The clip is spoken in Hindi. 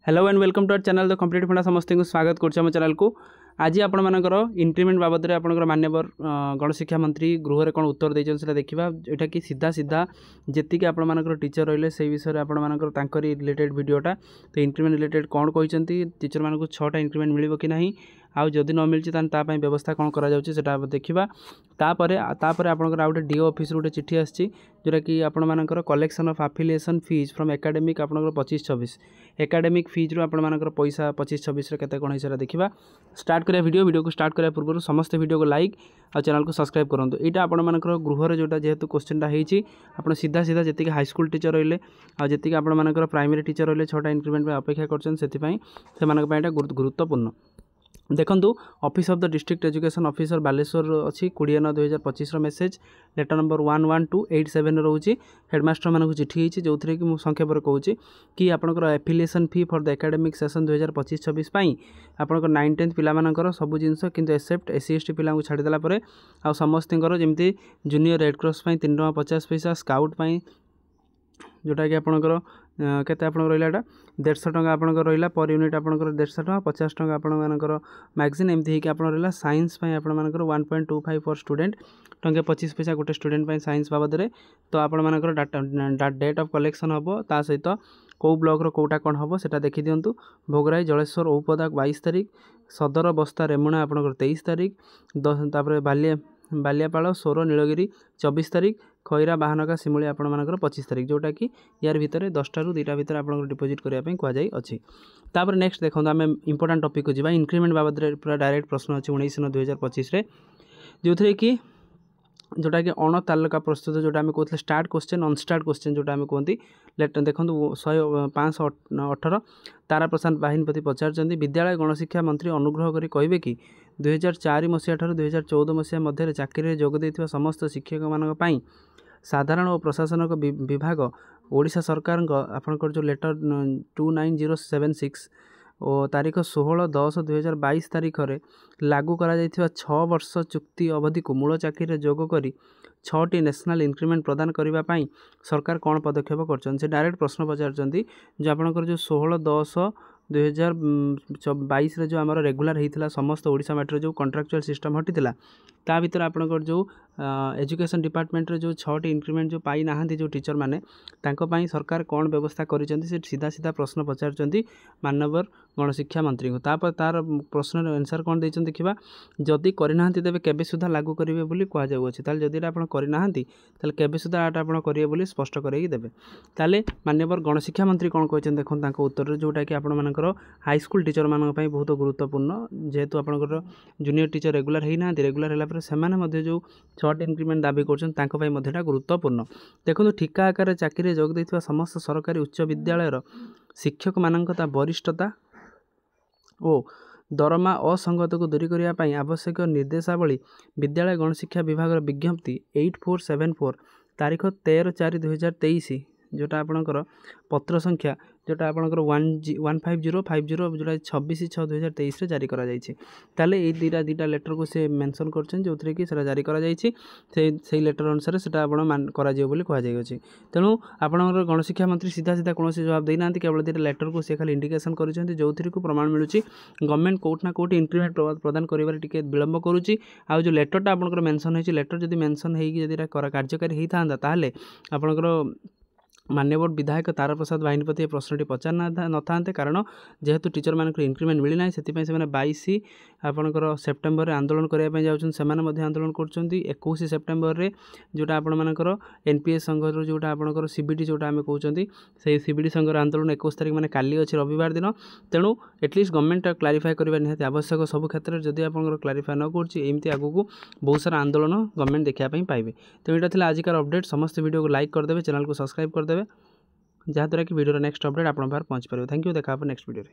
Hello and welcome to our channel the competitive funda समस्त को स्वागत करुँ चैनल को। आज आपण मानकर इंक्रीमेंट बाबद में आपंकर मान्यवर गणशिक्षा मंत्री गृह में कौन उत्तर देते देखा यहाँ कि सीधा सीधा जी आपण मानकर टीचर रही से विषय में आपण मानकर रिलेटेड वीडियोटा तो इंक्रीमेंट रिलेटेड कौन कहते टीचर मानक 6टा इंक्रीमेंट मिल कि ना आउ जदि न मिली तापाई व्यवस्था कौन करा देखा तापर आपंकर आउटे डीओ ऑफिस गोटे चिठी आसी जोटा कि आपण मानकर collection of affiliation fees from academic आपंकर 25-26 एकेडमिक फीज रू आपण मानकर पैसा 25-26 केते कोन हिसाब देखा स्टार्ट करिया वीडियो को स्टार्ट करिया पूर्व समस्त वीडियो को लाइक और चैनल को सब्सक्राइब करूँ। यहाँ आपण मानकर गृह जोटा जेहेतु क्वेश्चनटा होती आप सीधा सीधा जी हाई स्कूल टीचर रही आती आपण मानकर प्राइमरी टीचर रही 6टा इंक्रीमेंट अपेक्षा कर गुरुत्वपूर्ण देखंतु office of the district education officer Baleshwar अच्छी 20/9/2025 मेसेज लेटर नंबर 11287 रोचे हेडमास्टर मानक चिठी होती जो थी कि संक्षेप कहूँ कि आपंकर affiliation fee for the academic session 2025-26 आपंकर 9th पिलामानकर सब जिनस किंतु एक्सेप्ट SC ST पिला छाड़देला आ समस्त जमी जूनियर रेड क्रॉस 3 टଙ୍କା 50 पैसा स्काउट जोटा कि आपंकर केते आपन रहिला 150 टଙ୍କା आपन रहिला पर यूनिट आपन 150 टଙ୍କା 50 टଙ୍କା आपन मानकर मैगजीन एमती है कि आपन रहिला साइंस पई आपन मानकर 1.25 फॉर स्टूडेंट टंके 25 पैसा गोटे स्टूडेंट पई साइंस बाबद रे तो आपन मानकर डाटा डेट ऑफ कलेक्शन हबो ता सहित को ब्लॉक रो कोटा कोन हबो सेटा देखि दियंतु। भोगराई जलेश्वर औपदा 22 तारिख सदर बस्ता रेमुणा आपन 23 तारिख तापर बालियापाड़ सोर नीलगिरी 24 तारिख खैरा बाहानका सिमुली आपण मानकर 25 तारिख जोटा कि यार भितर 10टा रू 2टा भितर आपन डिपोजिट करने कहुई अच्छी। तापर नेक्स्ट देखो आम इंपोर्टाट टॉपिक को जावा इंक्रीमेंट बाबद में पूरा डायरेक्ट प्रश्न अच्छी 19/9/2025 जो थे कि जोटा कि अण तालुका प्रस्तुत जोटा आम कहते स्टार्ट क्वेश्चन अनस्टार्ट क्वेश्चन जोटा आम कहते लेटर देखो 518 तारा प्रसाद बाहिनीपति पचार विद्यालय गणशिक्षा मंत्री अनुग्रह करी कहे कि 2004 मसीहा ठारू 2014 मसीहा मध्य चाकरी जोग देथिबा समस्त शिक्षक मानक साधारण और प्रशासनिक विभाग ओडिशा सरकार आपनकर जो लेटर 29076 और तारीख 16/10/2022 तारीख में लागू करा जायथिबा 6 वर्ष चुक्ति अवधि को मूल चाकरी जोग करी 6टी नेशनल इंक्रीमेंट प्रदान करने पाई सरकार कौन पदक्षेप कर डायरेक्ट प्रश्न पचार जो आपनकर जो 16/10/2022 जो आमर रेगुलर होता समस्त ओडिशा मेट्रो जो कॉन्ट्रैक्चुअल सिस्टम हटिला ता भीतर आपनकर जो एजुकेशन डिपार्टमेंट रे जो 6टी इंक्रीमेंट जो पाई नाहांती जो टीचर माने तांको पाई सरकार कौन व्यवस्था करिसेंती से सीधा सीधा प्रश्न पचार मानवर गणशिक्षा मंत्री को तापर तार प्रश्न आंसर कौन देइछन देखिबा जदि करिनाहांती तेबे केबे सुधा लागू करिवे बोली कहा जाउ अछि ताले जदि आपण करिनाहांती ताले केबे सुधा आटा आपण करिवे बोली स्पष्ट करैकी देबे ताले मानवर गणशिक्षा मंत्री कौन कहछन देखन तांको उत्तर जोटा कि आपण मानकर हाई स्कूल टीचर मानक पई बहुत गुरुत्वपूर्ण जेहेतु आपनकर जूनियर टीचर रेगुलर हेना रेगुलर होला पर सेमाने मध्ये जो 6टी इंक्रीमेंट दाबी करछन तांको पई मध्यटा गुरुत्वपूर्ण देखो ठिका आकार चाकरी जोग देथिबा समस्त सरकारी उच्च विद्यालय शिक्षक मानकता वरिष्ठता ओ दरमा असंगत को दूरी करने आवश्यक निर्देशावली विद्यालय गणशिक्षा विभाग विज्ञप्ति 8474 तारीख 13/4/2023 जोटा आपणकर पत्र संख्या जोटा आपणकर 15050 जोटा 26/6/2023 जारी करा जायछि ताले ए दीटा लेटर को से मेंशन करछन जो थरे कि सेटा जारी करा जायछि से लेटर अनुसार सेटा आपण मान करा जियो बोली कहा जाय अछि। तेणु आपणकर गणशिक्षा मंत्री सीधा सीधा कौन से जवाब देना केवल दीटा लेटर को से खाली इंडिकेशन करिसेंती जो थरे को प्रमाण मिलुछि गवर्नमेंट कोट ना कोट इंक्रीमेंट प्रदान करिवार टिके विलंब करूछि आ जो लेटरटा आपणकर मेंशन होछि लेटर जदि मेंशन हेकि जदि कार्यकारी हेई थांदा ताले आपणकर मान्यवर विधायक तारा प्रसाद बाहिनीपति प्रश्नटी पचार न था कारण जेहेतु टीचर मानक इंक्रीमेंट मिलना से 22 आपणकर सेप्टेम्बर में आंदोलन करने जाने आंदोलन कर 21 सेप्टेम्बर में जोटा आपणकर NPS संघ जोटा आपणकर CBT जोटा आम कहते से CBT संघर आंदोलन 21 तारिख माने काली अच्छी रविवार दिन तेणु एटलिस्ट गवर्नमेंट क्लारिफाई करने निहाती आवश्यक सब क्षेत्र में जदि आप क्लारिफाई न करमती आगू बहुत सारा आंदोलन गवर्नमेंट देखापी पाइबे। तो यहाँ आजिकार अपडेट समस्त वीडियो को लाइक करदे चैनल को सब्सक्राइब करदे जहाँद्वारा कि वीडियो नेक्स्ट अपडेट आप पहुँच पारे। थैंक यू देखा नेक्स्ट वीडियो।